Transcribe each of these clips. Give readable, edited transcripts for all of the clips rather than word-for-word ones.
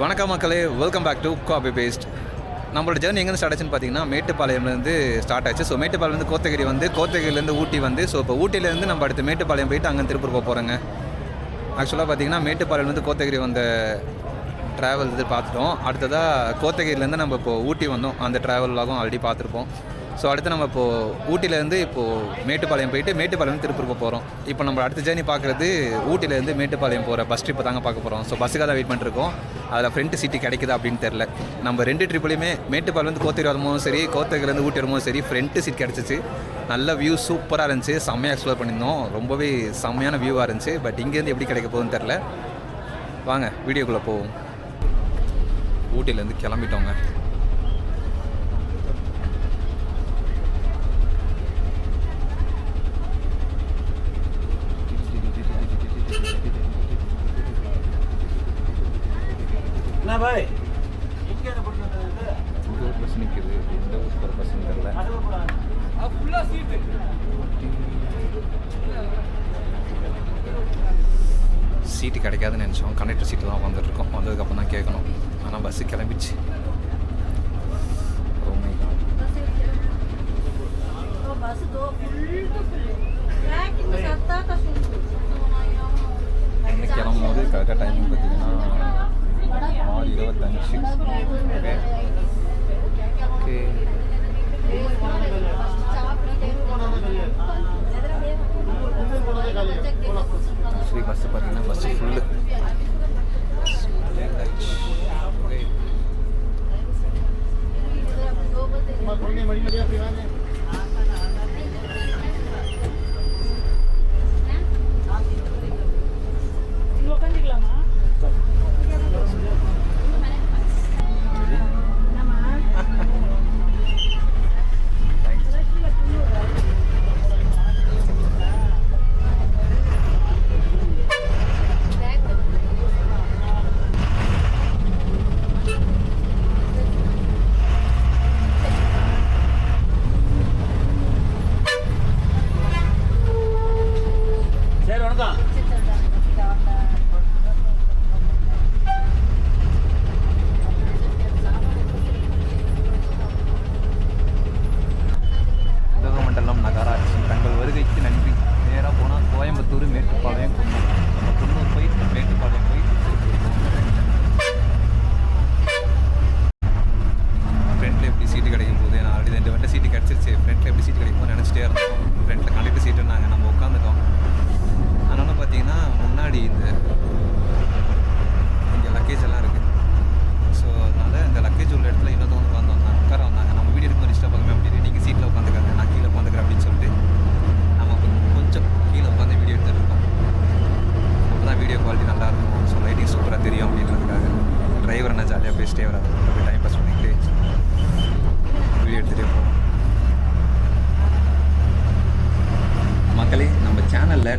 வணக்கம் மக்களே, welcome back to coffee paste. நம்மளோட ஜேர்னி எங்கேருந்து ஸ்டார்ட் ஆச்சுன்னு பார்த்தீங்கன்னா மேட்டுப்பாளையம்லேருந்து ஸ்டார்ட் ஆச்சு. ஸோ மேட்டுப்பாளையம் கோத்தகிரி கோத்தகிரிலேருந்து ஊட்டி ஸோ இப்போ ஊட்டியிலேருந்து நம்ம அடுத்து மேட்டுப்பாளையம் போயிட்டு அங்கே திருப்பூர் போகிறோங்க. ஆக்சுவலாக பார்த்தீங்கன்னா மேட்டுப்பாளையம்லேருந்து கோத்தகிரி வந்த ட்ராவல் இது பார்த்துட்டோம். அடுத்ததாக கோத்தகிரிலேருந்து நம்ம இப்போது ஊட்டி வந்தோம். அந்த ட்ராவலாகவும் ஆல்ரெடி பார்த்துருப்போம். ஸோ அடுத்து நம்ம இப்போது ஊட்டியிலேருந்து இப்போது மேட்டுப்பாளையம் போயிட்டு மேட்டுப்பாளையம் திருப்பூர் போகிறோம். இப்போ நம்ம அடுத்த ஜேர்னி பார்க்குறது ஊட்டியிலேருந்து மேட்டுப்பாளையம் போகிற பஸ் ட்ரிப்பு தாங்க பார்க்க போகிறோம். ஸோ பஸ்ஸுக்காக தான் வெயிட் பண்ணிருக்கோம். அதில் ஃப்ரண்ட் சீட்டு கிடைக்குதா அப்படின்னு தெரில. நம்ம 2 ட்ரிப்லையுமே மேட்டுப்பாளையம் கோத்தகிரி வரும்போதும் சரி, கோத்தகிரிலேருந்து ஊட்டி வரும்போதும் சரி ஃப்ரண்ட் சீட் கிடச்சிச்சு. நல்ல வியூ சூப்பராக இருந்துச்சு. செம்மையாக எக்ஸ்ப்ளோர் பண்ணியிருந்தோம். ரொம்பவே செம்மையான வியூவாக இருந்துச்சு. பட் இங்கேருந்து எப்படி கிடைக்க போகுதுன்னு தெரில. வாங்க வீடியோக்குள்ளே போவோம். ஊட்டியிலேருந்து கிளம்பிட்டோங்க. பாய் இங்கே ஒரு பஸ் நிற்குது. எந்த ஊருக்கு போகிற பஸ்ன்னு தெரில. சீட்டு கிடைக்காதுன்னு நினச்சோம். கண்டக்டர் சீட்டு தான் வந்துட்டுருக்கோம். வந்ததுக்கப்புறம் தான் கேட்கணும். ஆனால் பஸ்ஸு கிளம்பிச்சு. இன்னைக்கு கிளம்பும் போது கரெக்டாக டைமிங் பார்த்தீங்கன்னா 6:25. ஓகே ஆக்சுவலி பஸ்ஸு பார்த்தீங்கன்னா பஸ்ஸு ஃபுல்லு.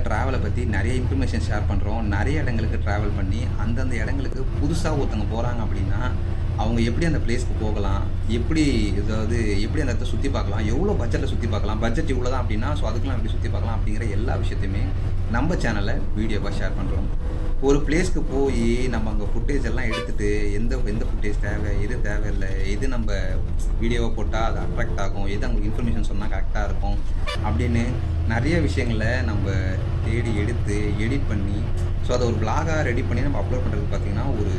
ட்ராவலை பற்றி நிறைய இன்ஃபர்மேஷன் ஷேர் பண்ணுறோம். நிறைய இடங்களுக்கு ட்ராவல் பண்ணி அந்தந்த இடங்களுக்கு புதுசாக ஒருத்தவங்க போகிறாங்க அப்படின்னா அவங்க எப்படி அந்த பிளேஸ்க்கு போகலாம், எப்படி எப்படி அந்த இடத்த சுற்றி பார்க்கலாம், எவ்வளோ பட்ஜெட்டில் சுற்றி பார்க்கலாம், பட்ஜெட் இவ்வளோ தான் அப்படின்னா ஸோ அதுக்கெலாம் எப்படி சுற்றி பார்க்கலாம் அப்படிங்கிற எல்லா விஷயத்தையுமே நம்ம சேனலில் வீடியோவாக ஷேர் பண்ணுறோம். ஒரு பிளேஸ்க்கு போய் நம்ம அங்கே ஃபுட்டேஜ் எல்லாம் எடுத்துகிட்டு எந்த ஃபுட்டேஜ் தேவை, எது தேவையில்லை, எது நம்ம வீடியோவை போட்டால் அது அட்ராக்ட் ஆகும், எது அவங்க இன்ஃபர்மேஷன் சொன்னால் கரெக்டாக இருக்கும் அப்படின்னு நிறைய விஷயங்களை நம்ம தேடி எடுத்து எடிட் பண்ணி ஸோ அதை ஒரு பிளாகாக ரெடி பண்ணி நம்ம அப்லோட் பண்ணுறதுக்கு பார்த்திங்கன்னா ஒரு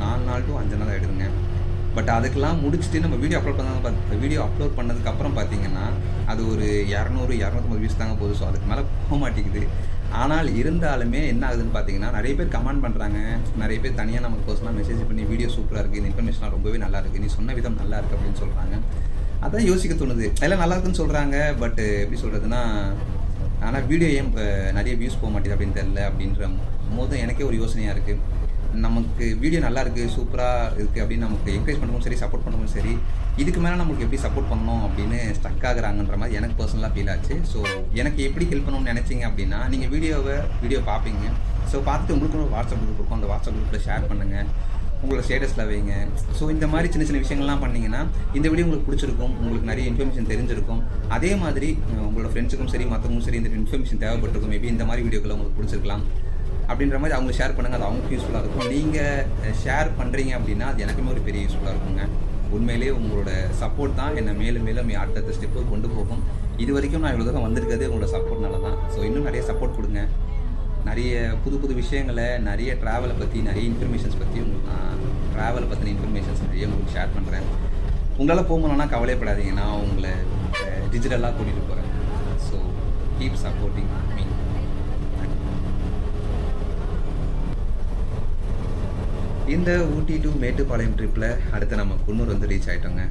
4 நாள் to 5 நாள் ஆகிடுதுங்க. பட் அதுக்கெல்லாம் முடிச்சுட்டு நம்ம வீடியோ அப்லோட் பண்ணதுக்கப்புறம் பார்த்திங்கன்னா அது ஒரு 200-250 வியூஸ் தாங்க போகுது. ஸோ அதுக்கு மேலே போக மாட்டேங்குது. ஆனால் இருந்தாலுமே என்ன ஆகுதுன்னு பார்த்தீங்கன்னா நிறைய பேர் கமெண்ட் பண்ணுறாங்க. நிறைய பேர் தனியாக நமக்கு பர்சனலாக மெசேஜ் பண்ணி வீடியோ சூப்பராக இருக்குது, இந்த இன்ஃபர்மேஷன்லாம் ரொம்பவே நல்லா இருக்குது, நீ சொன்ன விதம் நல்லா இருக்குது அப்படின்னு சொல்கிறாங்க. அதான் யோசிக்க தோணுது. எல்லாம் நல்லா இருக்குன்னு சொல்கிறாங்க. பட் எப்படி சொல்கிறதுனா ஆனால் வீடியோ ஏன் நிறைய வியூஸ் போக மாட்டேது அப்படின்னு தெரில அப்படின்ற போதும் எனக்கே ஒரு யோசனையாக இருக்குது. நமக்கு வீடியோ நல்லா இருக்குது, சூப்பராக இருக்குது அப்படின்னு நமக்கு என்கரேஜ் பண்ணவும் சரி, சப்போர்ட் பண்ணவும் சரி, இதுக்கு மேலே நமக்கு எப்படி சப்போர்ட் பண்ணணும் அப்படின்னு ஸ்டக் ஆகுறாங்கன்ற மாதிரி எனக்கு பர்சனலாக ஃபீல் ஆச்சு. ஸோ எனக்கு எப்படி ஹெல்ப் பண்ணணும்னு நினச்சிங்க அப்படின்னா நீங்கள் வீடியோ பார்ப்பீங்க. ஸோ பார்த்துட்டு உங்களுக்கு ஒரு வாட்ஸ்அப் குரூப் இருக்கும். அந்த வாட்ஸ்அப் குரூப்பில் ஷேர் பண்ணுங்கள், உங்களோட ஸ்டேட்டஸில் வைங்க. ஸோ இந்த மாதிரி சின்ன சின்ன விஷயங்கள்லாம் பண்ணிங்கன்னா இந்த வீடியோ உங்களுக்கு பிடிச்சிருக்கும், உங்களுக்கு நிறைய இன்ஃபர்மேஷன் தெரிஞ்சிருக்கும். அதே மாதிரி உங்களோட ஃப்ரெண்ட்ஸுக்கும் சரி மற்றவங்களுக்கும் சரி இந்த இன்ஃபர்மேஷன் தேவைப்பட்டிருக்கும். மேபி இந்த மாதிரி வீடியோக்களை உங்களுக்கு பிடிச்சிருக்கலாம். அப்படின்ற மாதிரி அவங்களுக்கு ஷேர் பண்ணுங்கள். அது அவங்களுக்கு யூஸ்ஃபுல்லாக இருக்கும். நீங்கள் ஷேர் பண்ணுறீங்க அப்படின்னா அது எனக்குமே ஒரு பெரிய யூஸ்ஃபுல்லாக இருக்குங்க. உண்மையிலேயே உங்களோட சப்போர்ட் தான் என்னை மேலும் மேலும் அடுத்தடுத்த ஸ்டெப்பு கொண்டு போகும். இது வரைக்கும் நான் இவ்வளோ தூரம் வந்திருக்கிறது உங்களோட சப்போர்ட்னால தான். ஸோ இன்னும் நிறைய சப்போர்ட் கொடுங்க. நிறைய புது புது விஷயங்களை, நிறைய ட்ராவலை பற்றி, நிறைய இன்ஃபர்மேஷன்ஸ் பற்றி நான் ட்ராவலை பற்றின இன்ஃபர்மேஷன்ஸ் நிறைய உங்களுக்கு ஷேர் பண்ணுறேன். உங்களால் போகணுன்னா கவலைப்படாதீங்க, நான் உங்களை டிஜிட்டலாக கூட்டிகிட்டு போகிறேன். So keep supporting me. இந்த ஊட்டி டு மேட்டுப்பாளையம் ட்ரிப்பில் அடுத்து நம்ம குன்னூர் வந்து ரீச் ஆகிட்டோங்க.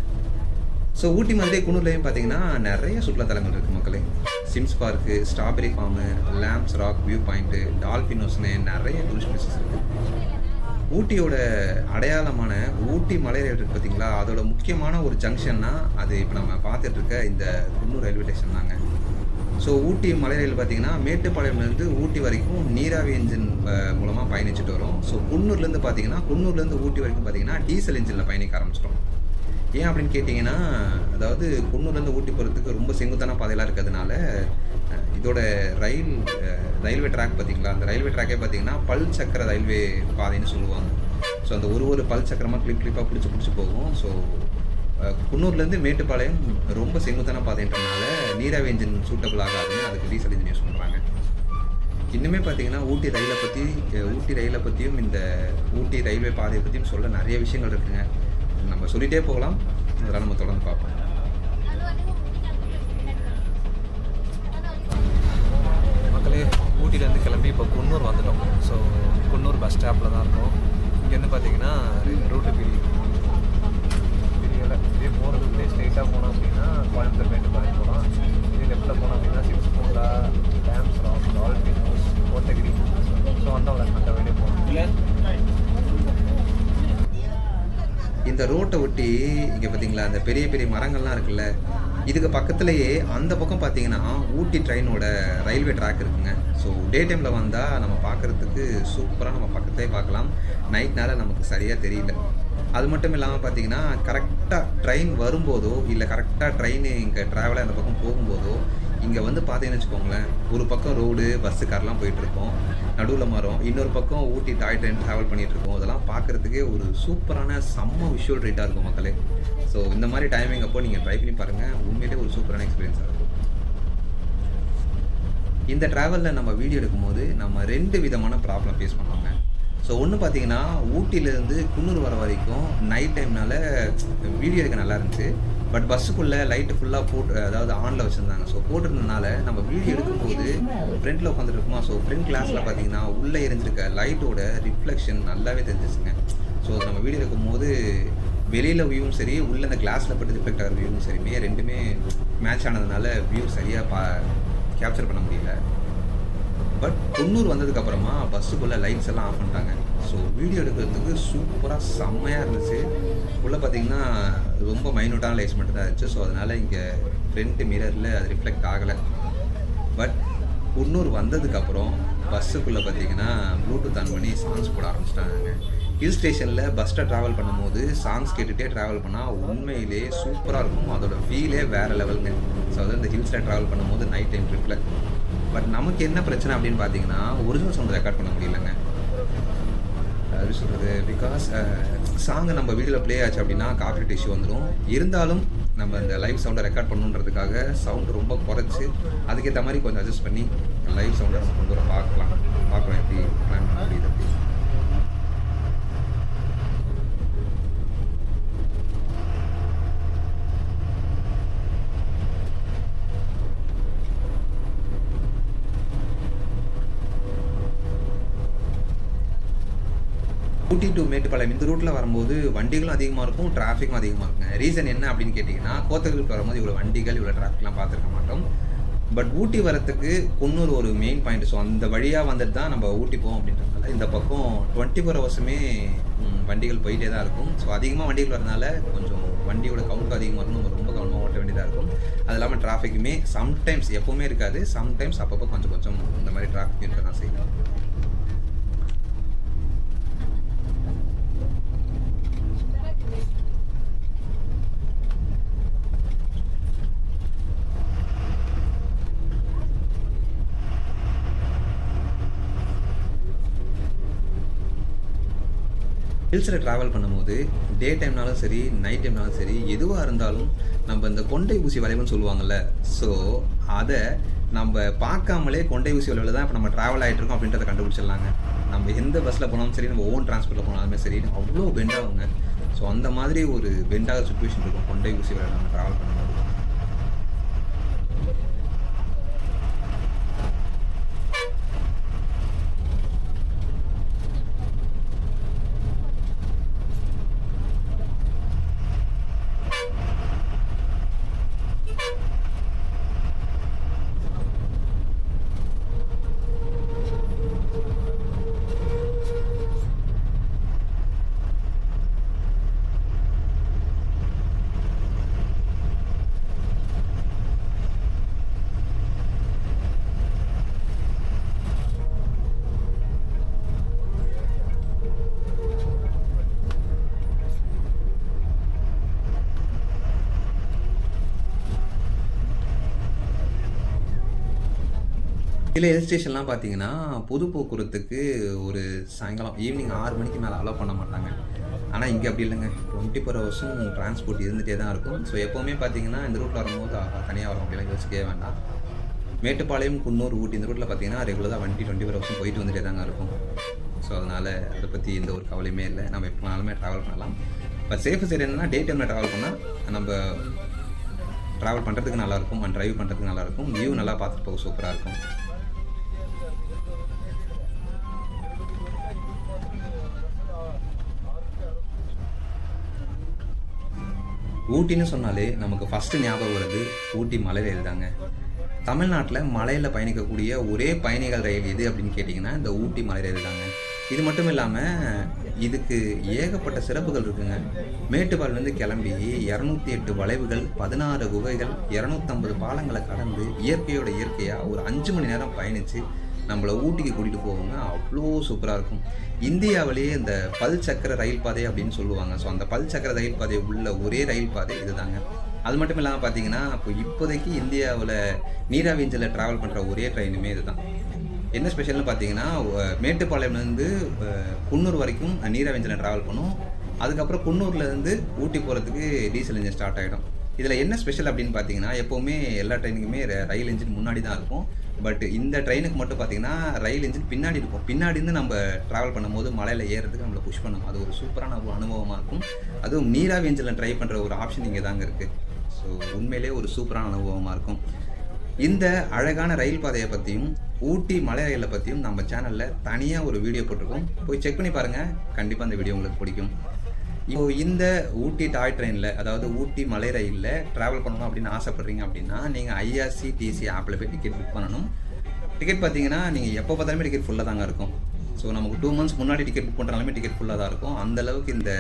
ஸோ ஊட்டி மாதிரி குன்னூர்லேயும் பார்த்தீங்கன்னா நிறைய சுற்றுலாத்தலங்கள் இருக்குது மக்களே. Sims park, strawberry farm, Lamb's rock view point, டால்ஃபினோஸ்னு நிறைய டூரிஸ்ட் பிளேசஸ் இருக்குது. ஊட்டியோட அடையாளமான ஊட்டி மலை ரயில் இருக்குது பார்த்தீங்களா, அதோட முக்கியமான ஒரு ஜங்ஷன்னா அது இப்போ நம்ம பார்த்துட்டு இருக்க இந்த குன்னூர் ரயில்வே ஸ்டேஷன் தாங்க. ஸோ ஊட்டி மலை ரயில் பார்த்தீங்கன்னா மேட்டுப்பாளையம்லேருந்து ஊட்டி வரைக்கும் நீராவி என்ஜின் மூலமாக பயணிச்சுட்டு வரும். ஸோ குன்னூர்லேருந்து பார்த்தீங்கன்னா குன்னூர்லேருந்து ஊட்டி வரைக்கும் பார்த்தீங்கன்னா டீசல் என்ஜினில் பயணிக்க ஆரம்பிச்சிட்டோம். ஏன் அப்படின்னு கேட்டிங்கன்னா, அதாவது குன்னூர்லேருந்து ஊட்டி போகிறதுக்கு ரொம்ப செங்குத்தான பாதையெல்லாம் இருக்கிறதுனால இதோட ரயில்வே ட்ராக் பார்த்தீங்களா, அந்த ரயில்வே ட்ராக்கே பார்த்தீங்கன்னா பல் சக்கர ரயில்வே பாதைன்னு சொல்லுவாங்க. ஸோ அந்த ஒரு பல் சக்கரமாக கிளிப்பாக பிடிச்சி போகும். ஸோ குன்னூர்லேருந்து மேட்டுப்பாளையம் ரொம்ப செங்குத்தான பாதைன்றதுனால நீராவி என்ஜின் சூட்டபிள் ஆகாதுன்னு அதுக்கு டீசல் இன்ஜின் யூஸ் பண்ணுறாங்க. இன்னுமே பார்த்தீங்கன்னா ஊட்டி ரயிலை பற்றியும் இந்த ஊட்டி ரயில்வே பாதையை பற்றியும் சொல்ல நிறைய விஷயங்கள் இருக்குங்க. நம்ம சொல்லிகிட்டே போகலாம், அதெல்லாம் நம்ம தொடர்ந்து பார்ப்போம். மக்களே, ஊட்டிலேருந்து கிளம்பி இப்போ குன்னூர் வந்துட்டோம். ஸோ குன்னூர் பஸ் ஸ்டாப்பில் தான் இருக்கோம். இங்கேருந்து பார்த்தீங்கன்னா ரூட்டு பிரியலை இதே போகிறதுக்குள்ளே ஸ்ட்ரெயிட்டாக போனோம் அப்படின்னா கோயம்புத்தூர் மேட்டுப்பாளையம் போகலாம். இதே லெஃப்ட்டில் போனோம் அப்படின்னா சிம்ஸ் பூங்கா, lamps rock, Dolphin's Nose, Kotagiri. So அந்த வழியே போகணும். இந்த ரோட்டை ஒட்டி இங்கே பார்த்தீங்களா அந்த பெரிய பெரிய மரங்கள்லாம் இருக்குல்ல, இதுக்கு பக்கத்துலேயே அந்த பக்கம் பார்த்தீங்கன்னா ஊட்டி ட்ரெயினோட ரயில்வே ட்ராக் இருக்குங்க. ஸோ டே டைமில் வந்தால் நம்ம பார்க்குறதுக்கு சூப்பராக நம்ம பக்கத்துலேயே பார்க்கலாம். நைட்னால நமக்கு சரியாக தெரியல. அது மட்டும் இல்லாமல் பார்த்தீங்கன்னா கரெக்டாக ட்ரெயின் வரும்போதோ இல்லை கரெக்டாக ட்ரெயின் இங்கே ட்ராவலாக அந்த பக்கம் போகும்போதோ இங்கே வந்து பார்த்தீங்கன்னு வச்சுக்கோங்களேன், ஒரு பக்கம் ரோடு பஸ்ஸு கார்லாம் போயிட்டுருக்கோம், நடுவில் மரம், இன்னொரு பக்கம் ஊட்டி டாய் ட்ரெயின் ட்ராவல் பண்ணிகிட்ருக்கோம். அதெல்லாம் பார்க்குறதுக்கே ஒரு சூப்பரான செம்ம விஷுவல் ரைட்டாக இருக்கும் மக்களே. ஸோ இந்த மாதிரி டைமிங் அப்போ நீங்கள் ட்ரை பண்ணி பாருங்கள், உண்மையிலே ஒரு சூப்பரான எக்ஸ்பீரியன்ஸாக இருக்கும். இந்த ட்ராவலில் நம்ம வீடியோ எடுக்கும்போது நம்ம 2 விதமான ப்ராப்ளம் ஃபேஸ் பண்ணோங்க. ஸோ ஒன்று பார்த்தீங்கன்னா ஊட்டியிலேருந்து குன்னூர் வர வரைக்கும் நைட் டைம்னால வீடியோ எடுக்க நல்லா இருந்துச்சு. பட் பஸ்ஸுக்குள்ளே லைட்டு ஃபுல்லாக அதாவது ஆனில் வச்சுருந்தாங்க. ஸோ போட்டிருந்ததுனால நம்ம வீடியோ எடுக்கும்போது ஃப்ரண்ட்டில் உட்காந்துட்டு இருக்குமா, ஸோ ஃப்ரண்ட் கிளாஸில் பார்த்தீங்கன்னா உள்ளே எரிஞ்சிருக்க லைட்டோட ரிஃப்ளெக்ஷன் நல்லாவே தெரிஞ்சிச்சுங்க. ஸோ நம்ம வீடியோ எடுக்கும்போது வெளியில் வியூவும் சரி, உள்ளே அந்த கிளாஸில் பட்டு ரிஃப்ளெக்ட் ஆகிற வியூவும் சரிமே ரெண்டுமே மேட்ச் ஆனதுனால வியூ சரியாக கேப்சர் பண்ண முடியல. பட் குன்னூர் வந்ததுக்கப்புறமா பஸ்ஸுக்குள்ளே லைட்ஸ் எல்லாம் ஆஃப் பண்ணிட்டாங்க. ஸோ வீடியோ எடுக்கிறதுக்கு சூப்பராக செம்மையாக இருந்துச்சு. உள்ளே பார்த்தீங்கன்னா ரொம்ப மைனூட்டான லைட்ஸ் மட்டும் தான் இருந்துச்சு. ஸோ அதனால் இங்கே ஃப்ரண்ட் மிரரில் அது ரிஃப்ளெக்ட் ஆகலை. பட் குன்னூர் வந்ததுக்கப்புறம் பஸ்ஸுக்குள்ளே பார்த்தீங்கன்னா ப்ளூடூத் ஆன் பண்ணி சாங்ஸ் போட ஆரம்பிச்சிட்டாங்க. ஹில் ஸ்டேஷனில் பஸ்ஸில் ட்ராவல் பண்ணும்போது சாங்ஸ் கேட்டுகிட்டே ட்ராவல் பண்ணால் உண்மையிலே சூப்பராக இருக்கும். அதோட ஃபீலே வேறு லெவலுங்க. ஸோ அதாவது இந்த ஹில்ஸில் ட்ராவல் பண்ணும்போது நைட் டைம் ட்ரிப்பில். பட் நமக்கு என்ன பிரச்சனை அப்படின்னு பார்த்தீங்கன்னா ஒரிஜினல் சவுண்ட் ரெக்கார்ட் பண்ண முடியலங்க. அப்படி சொல்கிறது, பிகாஸ் சாங்கை நம்ம வீடியோவில் ப்ளே ஆச்சு அப்படின்னா காப்பிரைட் இஷ்யூ வந்துடும். இருந்தாலும் நம்ம இந்த லைவ் சவுண்டை ரெக்கார்ட் பண்ணணுன்றதுக்காக சவுண்டு ரொம்ப குறைச்சி அதுக்கேற்ற மாதிரி கொஞ்சம் அட்ஜஸ்ட் பண்ணி லைவ் சவுண்டை நம்ம கொண்டு வர பார்க்கலாம் எப்படி பிளான் பண்ண முடியுது அப்படி. ஊட்டி டு மேட்டுப்பாளையம் இந்த ரூட்டில் வரும்போது வண்டிகளும் அதிகமாக இருக்கும், டிராஃபிக்கும் அதிகமாக இருக்குங்க. ரீசன் என்ன அப்படின்னு கேட்டிங்கன்னா, கோத்தகிரிக்கு வரும்போது இவ்வளோ வண்டிகள் இவ்வளோ டிராஃபிக்லாம் பார்த்துருக்க மாட்டோம். பட் ஊட்டி வரத்துக்கு குன்னூர் ஒரு மெயின் பாயிண்ட். ஸோ அந்த வழியாக வந்துட்டு தான் நம்ம ஊட்டி போவோம் அப்படின்றதுனால இந்த பக்கம் 24 ஹவர்ஸுமே வண்டிகள் போயிட்டே தான் இருக்கும். ஸோ அதிகமாக வண்டிகள் வரதுனால கொஞ்சம் வண்டியோட கவுண்ட் அதிகமாக இருக்கும், நம்ம ரொம்ப கவனமாக ஓட்ட வேண்டியதாக இருக்கும். அது இல்லாமல் டிராஃபிக்குமே சம்டைம்ஸ் எப்போவுமே இருக்காது, சம்டைம்ஸ் அப்பப்போ கொஞ்சம் இந்த மாதிரி டிராஃபிக் இருக்க தான் செய்யும். ஹில்ஸில் ட்ராவல் பண்ணும்போது டே டைம்னாலும் சரி, நைட் டைம்னாலும் சரி, எதுவாக இருந்தாலும் நம்ம இந்த கொண்டை ஊசி வளைவுன்னு சொல்லுவாங்கள்ல, ஸோ அதை நம்ம பார்க்காமலே கொண்டை ஊசி வளைவில் தான் இப்போ நம்ம ட்ராவல் ஆகிட்டு இருக்கோம் அப்படின்றத கண்டுபிடிச்சிடலாங்க. நம்ம எந்த பஸ்ஸில் போனாலும் சரி, நம்ம ஓன் டிரான்ஸ்போர்ட்டில் போனாலுமே சரி, அவ்வளோ பெண்ட் ஆகுங்க. ஸோ அந்த மாதிரி ஒரு பெண்டாக சுச்சுவேஷன் இருக்கும் கொண்டை ஊசி வளைவில் நம்ம ட்ராவல் பண்ணும்போது. சில ஹில் ஸ்டேஷன்லாம் பார்த்தீங்கன்னா, பொது போக்குவரத்துக்கு ஒரு சாயங்காலம் ஈவினிங் 6 மணிக்கு மேலே அலோவ் பண்ண மாட்டாங்க. ஆனால் இங்கே அப்படி இல்லைங்க. 24 ஹவர்ஸும் டிரான்ஸ்போர்ட் இருந்துகிட்டே தான் இருக்கும். ஸோ எப்போவுமே பார்த்தீங்கன்னா, இந்த ரூட்டில் வரும்போது தனியாக வரும் அப்படிலாம் யோசிக்கவே வேண்டாம். மேட்டுப்பாளையம், குன்னூர், ஊட்டி இந்த ரூட்டில் பார்த்தீங்கன்னா ரெகுலராக வண்டி 24 ஹவர்ஸும் போயிட்டு வந்துகிட்டே தாங்க இருக்கும். ஸோ அதனால் அதை பற்றி எந்த ஒரு கவலையுமே இல்லை. நம்ம எப்போ வேணாலுமே ட்ராவல் பண்ணலாம். பட் சேஃப் சைடு என்னென்னா, டே டைமில் ட்ராவல் பண்ணால் நம்ம ட்ராவல் பண்ணுறதுக்கு நல்லாயிருக்கும் அண்ட் ட்ரைவ் பண்ணுறதுக்கு நல்லாயிருக்கும். வியூ நல்லா பார்த்துட்டு போக சூப்பராக இருக்கும். ஊட்டின்னு சொன்னாலே நமக்கு ஃபஸ்ட்டு ஞாபகம் வருது ஊட்டி மலை ரயில் தாங்க. தமிழ்நாட்டில் மலையில் பயணிக்கக்கூடிய ஒரே பயணிகள் ரயில் எது அப்படின்னு கேட்டிங்கன்னா இந்த ஊட்டி மலை ரயில் தாங்க. இது மட்டும் இல்லாமல் இதுக்கு ஏகப்பட்ட சிறப்புகள் இருக்குங்க. மேட்டுப்பாளையத்துலேருந்து கிளம்பி 208 வளைவுகள், 16 குகைகள், 250 பாலங்களை கடந்து இயற்கையோட இயற்கையாக ஒரு 5 மணி நேரம் பயணித்து நம்மளை ஊட்டிக்கு கூட்டிகிட்டு போவாங்க. அவ்வளோ சூப்பராக இருக்கும். இந்தியாவிலேயே இந்த பல் சக்கர ரயில் பாதை அப்படின்னு சொல்லுவாங்க. ஸோ அந்த பல் சக்கர ரயில் பாதை உள்ள ஒரே ரயில் பாதை இது தாங்க. அது மட்டும் இல்லாமல் பார்த்தீங்கன்னா, இப்போதைக்கு இந்தியாவில் நீராவி இன்ஜினில் ட்ராவல் பண்ணுற ஒரே ட்ரெயினுமே இது தான். என்ன ஸ்பெஷல்னு பார்த்தீங்கன்னா, மேட்டுப்பாளையம்லேருந்து குன்னூர் வரைக்கும் நீராவி இன்ஜினில் ட்ராவல் பண்ணும். அதுக்கப்புறம் குன்னூர்லேருந்து ஊட்டி போகிறதுக்கு டீசல் இன்ஜின் ஸ்டார்ட் ஆகிடும். இதில் என்ன ஸ்பெஷல் அப்படின்னு பார்த்தீங்கன்னா, எப்போவுமே எல்லா ட்ரெயினுக்குமே ரயில் இன்ஜின் முன்னாடி தான் இருக்கும். பட் இந்த ட்ரெயினுக்கு மட்டும் பார்த்தீங்கன்னா ரயில் இன்ஜின் பின்னாடி இருக்கும். பின்னாடி இருந்து நம்ம ட்ராவல் பண்ணும்போது மலையில் ஏறுறதுக்கு நம்மளை புஷ் பண்ணும். அது ஒரு சூப்பரான ஒரு அனுபவமாக இருக்கும். அதுவும் நீராவி இன்ஜினில் ட்ரை பண்ணுற ஒரு ஆப்ஷன் இங்கே தாங்க இருக்குது. ஸோ உண்மையிலே ஒரு சூப்பரான அனுபவமாக இருக்கும். இந்த அழகான ரயில் பாதையை பற்றியும் ஊட்டி மலை ரயிலை பற்றியும் நம்ம சேனலில் தனியாக ஒரு வீடியோ போட்டிருக்கோம். போய் செக் பண்ணி பாருங்கள். கண்டிப்பாக அந்த வீடியோ உங்களுக்கு பிடிக்கும். இப்போ இந்த ஊட்டி டாய் ட்ரெயினில், அதாவது ஊட்டி மலை ரயிலில் ட்ராவல் பண்ணணும் அப்படின்னு ஆசைப்பட்றீங்க அப்படின்னா நீங்கள் ஐஆர்சிடிசி ஆப்பில் போய் டிக்கெட் புக் பண்ணணும். டிக்கெட் பார்த்தீங்கன்னா நீங்கள் எப்போ பார்த்தாலுமே டிக்கெட் ஃபுல்லாக தாங்க இருக்கும். ஸோ நமக்கு 2 months முன்னாடி டிக்கெட் புக் பண்ணுறாலுமே டிக்கெட் ஃபுல்லாக தான் இருக்கும். அந்தளவுக்கு இந்த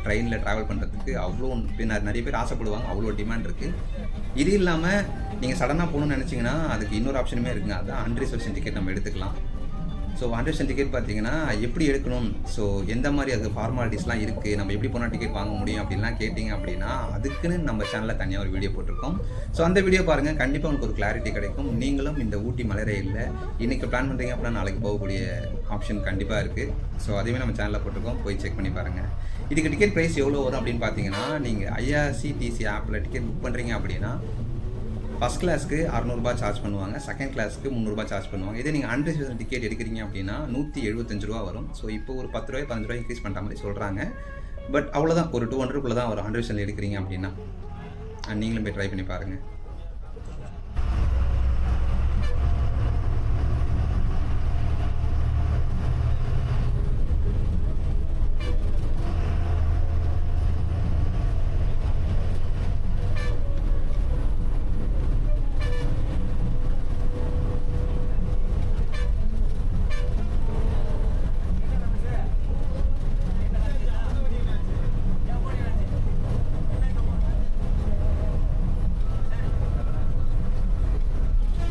ட்ரெயினில் ட்ராவல் பண்ணுறதுக்கு அவ்வளோ நிறைய பேர் ஆசைப்படுவாங்க. அவ்வளோ டிமாண்ட் இருக்குது. இது இல்லாமல் நீங்கள் சடனாக போகணுன்னு நினச்சிங்கன்னா அதுக்கு இன்னொரு ஆப்ஷனுமே இருக்குங்க. அதுதான் அன்ரிசர்வேஷன் டிக்கெட் நம்ம எடுத்துக்கலாம். ஸோ அன்ரிசர்வேஷன் டிக்கெட் பார்த்தீங்கன்னா எப்படி எடுக்கணும், ஸோ எந்த மாதிரி அது ஃபார்மாலிட்டிஸ்லாம் இருக்குது, நம்ம எப்படி போனால் டிக்கெட் வாங்க முடியும் அப்படின்லாம் கேட்டிங்க அப்படின்னா அதுக்குன்னு நம்ம சேனலில் தனியாக ஒரு வீடியோ போட்டிருக்கோம். ஸோ அந்த வீடியோ பாருங்கள். கண்டிப்பாக உங்களுக்கு ஒரு கிளாரிட்டி கிடைக்கும். நீங்களும் இந்த ஊட்டி மலை ரயிலில் இன்றைக்கி பிளான் பண்ணுறீங்க அப்படின்னா நாளைக்கு போகக்கூடிய ஆப்ஷன் கண்டிப்பாக இருக்குது. ஸோ அதையுமே நம்ம சேனலில் போட்டிருக்கோம். போய் செக் பண்ணி பாருங்கள். இதுக்கு டிக்கெட் ப்ரைஸ் எவ்வளோ வரும் அப்படின்னு பார்த்தீங்கன்னா, நீங்கள் ஐஆர்சிடிசி ஆப்பில் டிக்கெட் புக் பண்ணுறீங்க அப்படின்னா ஃபஸ்ட் கிளாஸ்க்கு 600 ரூபாய் சார்ஜ் பண்ணுவாங்க. செகண்ட் கிளாஸ்க்கு 300 ரூபாய் சார்ஜ் பண்ணுவாங்க. இதே நீங்கள் அன்ரிசர்வேஷன் டிக்கெட் எடுக்கிறீங்க அப்படின்னா 175 ரூபா வரும். ஸோ இப்போ ஒரு 10 ரூபாய் 15 ரூபாய் இன்க்ரீஸ் பண்ணுற மாதிரி சொல்கிறாங்க. பட் அவ்வளோதான், ஒரு 200 தான் வரும் அன்ரிசர்வேஷன் எடுக்கிறீங்க அப்படின்னா. நீங்களும் போய் ட்ரை பண்ணி பாருங்கள்.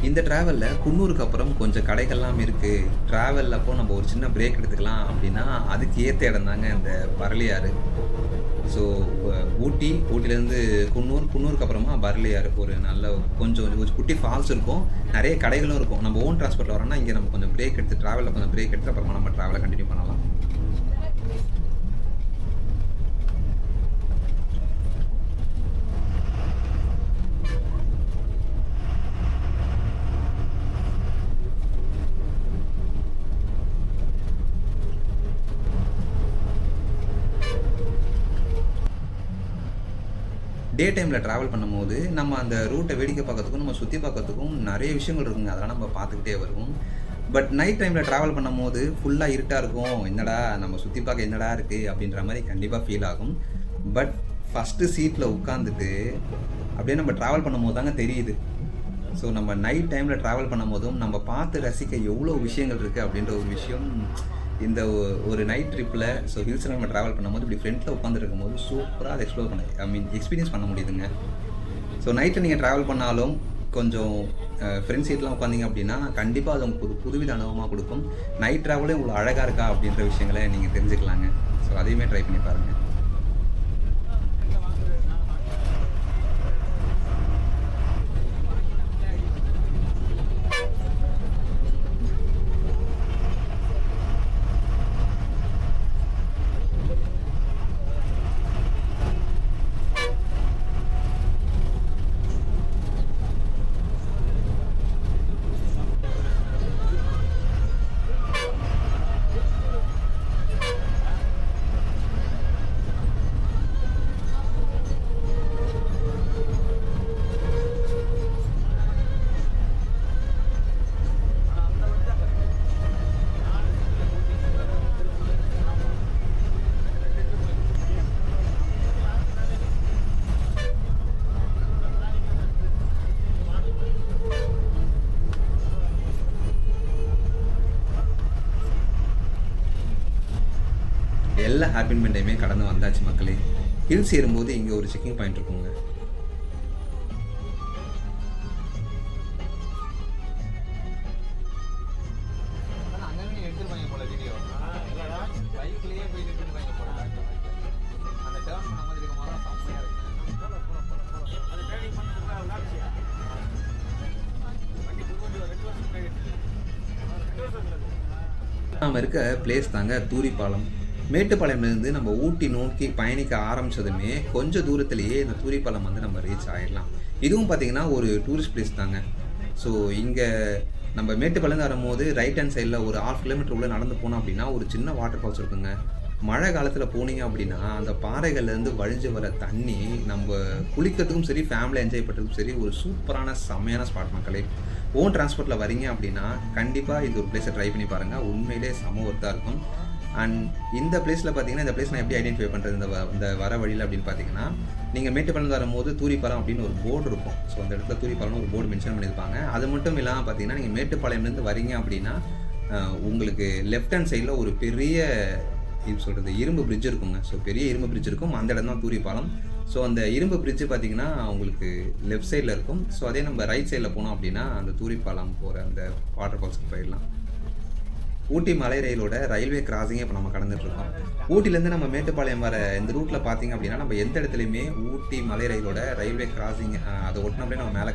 இந்த ட்ராவலில் குன்னூருக்கு அப்புறம் கொஞ்சம் கடைகள்லாம் இருக்குது. ட்ராவலில் அப்போ நம்ம ஒரு சின்ன பிரேக் எடுத்துக்கலாம் அப்படின்னா அதுக்கு ஏற்ற இடம் தாங்க இந்த பரளியாறு. ஸோ ஊட்டிலேருந்து குன்னூருக்கு அப்புறமா பரளியாறு ஒரு நல்ல கொஞ்சம் குட்டி ஃபால்ஸ் இருக்கும். நிறைய கடைகளும் இருக்கும். நம்ம ஓன் டிரான்ஸ்போர்ட்டில் வரோம்னா இங்கே நம்ம கொஞ்சம் பிரேக் எடுத்து ட்ராவலில் கொஞ்சம் பிரேக் எடுத்து அப்புறமா நம்ம ட்ராவலை கண்டினியூ பண்ணலாம். டே டைமில் ட்ராவல் பண்ணும்போது நம்ம அந்த ரூட்டை வேடிக்கை பார்க்கறதுக்கும் நம்ம சுற்றி பார்க்கறதுக்கும் நிறைய விஷயங்கள் இருக்குங்க, அதெல்லாம் நம்ம பார்த்துக்கிட்டே வருவோம். பட் நைட் டைமில் ட்ராவல் பண்ணும்போது ஃபுல்லாக இருட்டாக இருக்கும், என்னடா நம்ம சுற்றி பார்க்க என்னடா இருக்குது அப்படின்ற மாதிரி கண்டிப்பாக ஃபீல் ஆகும். பட் ஃபஸ்ட்டு சீட்டில் உட்காந்துட்டு அப்படியே நம்ம ட்ராவல் பண்ணும்போது தாங்க தெரியுது. ஸோ நம்ம நைட் டைமில் ட்ராவல் பண்ணும் போதும் நம்ம பார்த்து ரசிக்க எவ்வளோ விஷயங்கள் இருக்குது அப்படின்ற ஒரு விஷயம் இந்த ஒரு நைட் ட்ரிப்பில் ஸோ ஹில்ஸில் நம்ம ட்ராவல் பண்ணும்போது இப்படி ஃப்ரண்ட்டில் உட்காந்துருக்கும் போது சூப்பராக அதை எக்ஸ்ப்ளோர் பண்ண எக்ஸ்பீரியன்ஸ் பண்ண முடியுதுங்க. ஸோ நைட்டில் நீங்கள் ட்ராவல் பண்ணாலும் கொஞ்சம் ஃப்ரெண்ட் சீட்லாம் உட்காந்திங்க அப்படின்னா கண்டிப்பாக அது உங்களுக்கு புதுவித அனுபவமாக கொடுக்கும். நைட் ட்ராவலே உங்களுக்கு அழகாக இருக்கா அப்படின்ற விஷயங்களை நீங்கள் தெரிஞ்சுக்கலாங்க. ஸோ அதையுமே ட்ரை பண்ணி பாருங்கள். எல்லா ஹேப்பின்மெண்ட்டையுமே கடந்து வந்தாச்சு மக்களே. ஹில்ஸ் ஏறும்போது இங்கே ஒரு செக்கிங் பாயிண்ட் இருக்குங்க. நாம் இருக்க பிளேஸ் தாங்க தூரிப்பாலம். மேட்டுப்பாளையம்லேருந்து நம்ம ஊட்டி நோக்கி பயணிக்க ஆரம்பித்ததுமே கொஞ்சம் தூரத்துலேயே இந்த தூரிப்பாலம் வந்து நம்ம ரீச் ஆகிடலாம். இதுவும் பார்த்திங்கன்னா ஒரு டூரிஸ்ட் பிளேஸ் தாங்க. ஸோ இங்கே நம்ம மேட்டுப்பாளையம் வரும்போது ரைட் ஹேண்ட் சைடில் ஒரு 1/2 கிலோமீட்டர் உள்ளே நடந்து போனோம் அப்படின்னா ஒரு சின்ன வாட்டர் ஃபால்ஸ் இருக்குங்க. மழை காலத்தில் போனீங்க அப்படின்னா அந்த பாறைகள்லேருந்து வழிஞ்சு வர தண்ணி நம்ம குளிக்கிறதுக்கும் சரி, ஃபேமிலி என்ஜாய் பண்ணுறதுக்கும் சரி ஒரு சூப்பரான செம்மையான ஸ்பாட் மக்களே. ஓன் டிரான்ஸ்போர்ட்டில் வரீங்க அப்படின்னா கண்டிப்பாக இந்த ஒரு பிளேஸை ட்ரை பண்ணி பாருங்கள், உண்மையிலே செம ஒர்த்தாக இருக்கும். அண்ட் இந்த பிளேஸில் பார்த்தீங்கன்னா இந்த பிளேஸ் நான் எப்படி ஐடென்டிஃபை பண்ணுறது இந்த வர வழியில் அப்படின்னு பார்த்தீங்கன்னா, நீங்கள் மேட்டுப்பாளையம் வரும்போது தூரிப்பாலம் அப்படின்னு ஒரு போர்டு இருக்கும். ஸோ அந்த இடத்துல தூரிப்பாலம்னு ஒரு போர்டு மென்ஷன் பண்ணியிருப்பாங்க. அது மட்டும் இல்லாமல் பார்த்தீங்கன்னா நீங்கள் மேட்டுப்பாளையம்லேருந்து வரீங்க அப்படின்னா உங்களுக்கு லெஃப்ட் ஹேண்ட் சைடில் ஒரு பெரிய இரும்பு பிரிட்ஜ் இருக்குங்க. ஸோ பெரிய இரும்பு பிரிட்ஜ் இருக்கும், அந்த இடம் தான் தூரிப்பாலம். ஸோ அந்த இரும்பு பிரிட்ஜு பார்த்திங்கன்னா உங்களுக்கு லெஃப்ட் சைடில் இருக்கும். ஸோ அதே நம்ம ரைட் சைடில் போனோம் அப்படின்னா அந்த தூரிப்பாலம் போகிற அந்த வாட்டர் ஃபால்ஸ்க்கு போயிடலாம். ஊட்டி மலை ரயிலோட ரயில்வே கிராசிங்கே இப்போ நம்ம கடந்துட்டுருக்கோம். ஊட்டிலேருந்து நம்ம மேட்டுப்பாளையம் வர இந்த ரூட்டில் பார்த்திங்க அப்படின்னா நம்ம எந்த இடத்துலையுமே ஊட்டி மலை ரயிலோட ரயில்வே கிராசிங் அதை ஒட்டினப்படியே நம்ம மேலே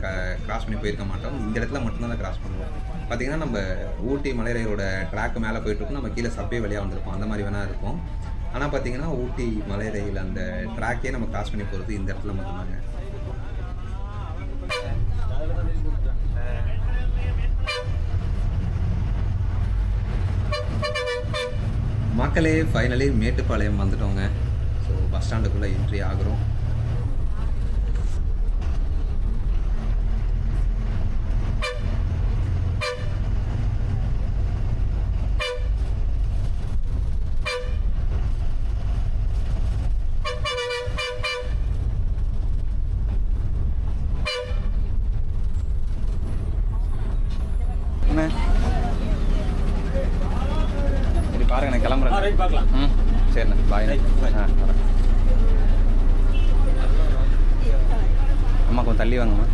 கிராஸ் பண்ணி போயிருக்க மாட்டோம். இந்த இடத்துல மட்டும்தான் அதை கிராஸ் பண்ணுவோம். பார்த்திங்கன்னா நம்ம ஊட்டி மலை ரயிலோட ட்ராக்கு மேலே போயிட்டுருக்கோம், நம்ம கீழே சப்வே வழியாக வந்திருப்போம், அந்த மாதிரி வேணால் இருக்கும். ஆனால் பார்த்திங்கன்னா ஊட்டி மலை ரயில் அந்த ட்ராக்கே நம்ம கிராஸ் பண்ணி போகிறது இந்த இடத்துல மட்டும்தாங்க. மக்களே ஃபைனலி மேட்டுப்பாளையம் வந்துட்டோங்க. ஸோ பஸ் ஸ்டாண்டுக்குள்ளே என்ட்ரி ஆகிறோம். பாருங்க நான் கிளம்புறேன். சரிண்ணா, பாய். அம்மா கொஞ்சம் தள்ளி வாங்கம்மா.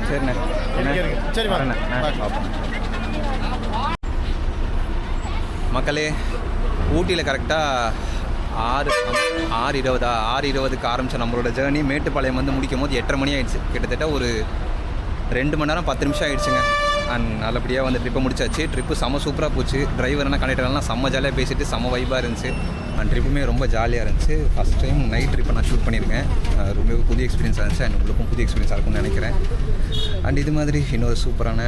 சரிண்ணே, சரி வரேண்ணே, பார்ப்போம். மக்களே ஊட்டியில் கரெக்டாக 6:20க்கு ஆரம்பித்த நம்மளோட ஜேர்னி மேட்டுப்பாளையம் வந்து முடிக்கும் போது 8:30 மணி ஆகிடுச்சு. கிட்டத்தட்ட ஒரு 2 மணி நேரம் 10 நிமிஷம் ஆகிடுச்சுங்க. அண்ட் நல்லபடியாக வந்து ட்ரிப்பை முடிச்சாச்சு. ட்ரிப்பு செம்ம சூப்பராக போச்சு. டிரைவர்னா கண்டக்டர்லாம் செம்ம ஜாலியாக பேசிட்டு செம்ம வைப்பாக இருந்துச்சு. ட்ரிப்புமே ரொம்ப ஜாலியாக இருந்துச்சு. ஃபஸ்ட் டைம் நைட் ட்ரிப்பை நான் ஷூட் பண்ணியிருக்கேன். ரொம்ப புதிய எக்ஸ்பீரியன்ஸாக இருந்துச்சு. அண்ட் உங்களுக்கும் புதிய எக்ஸ்பீரியன்ஸாக இருக்கும்னு நினைக்கிறேன். அண்ட் இது மாதிரி இன்னொரு சூப்பரான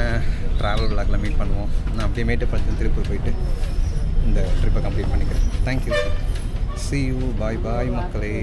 ட்ராவல் விளாகில் மீட் பண்ணுவோம். நான் அப்படியே மேட்டுப்பாளையத்தில் திருப்பூர் போயிட்டு இந்த ட்ரிப்பை கம்ப்ளீட் பண்ணிக்கிறேன். Thank you. See you. Bye bye மக்களே.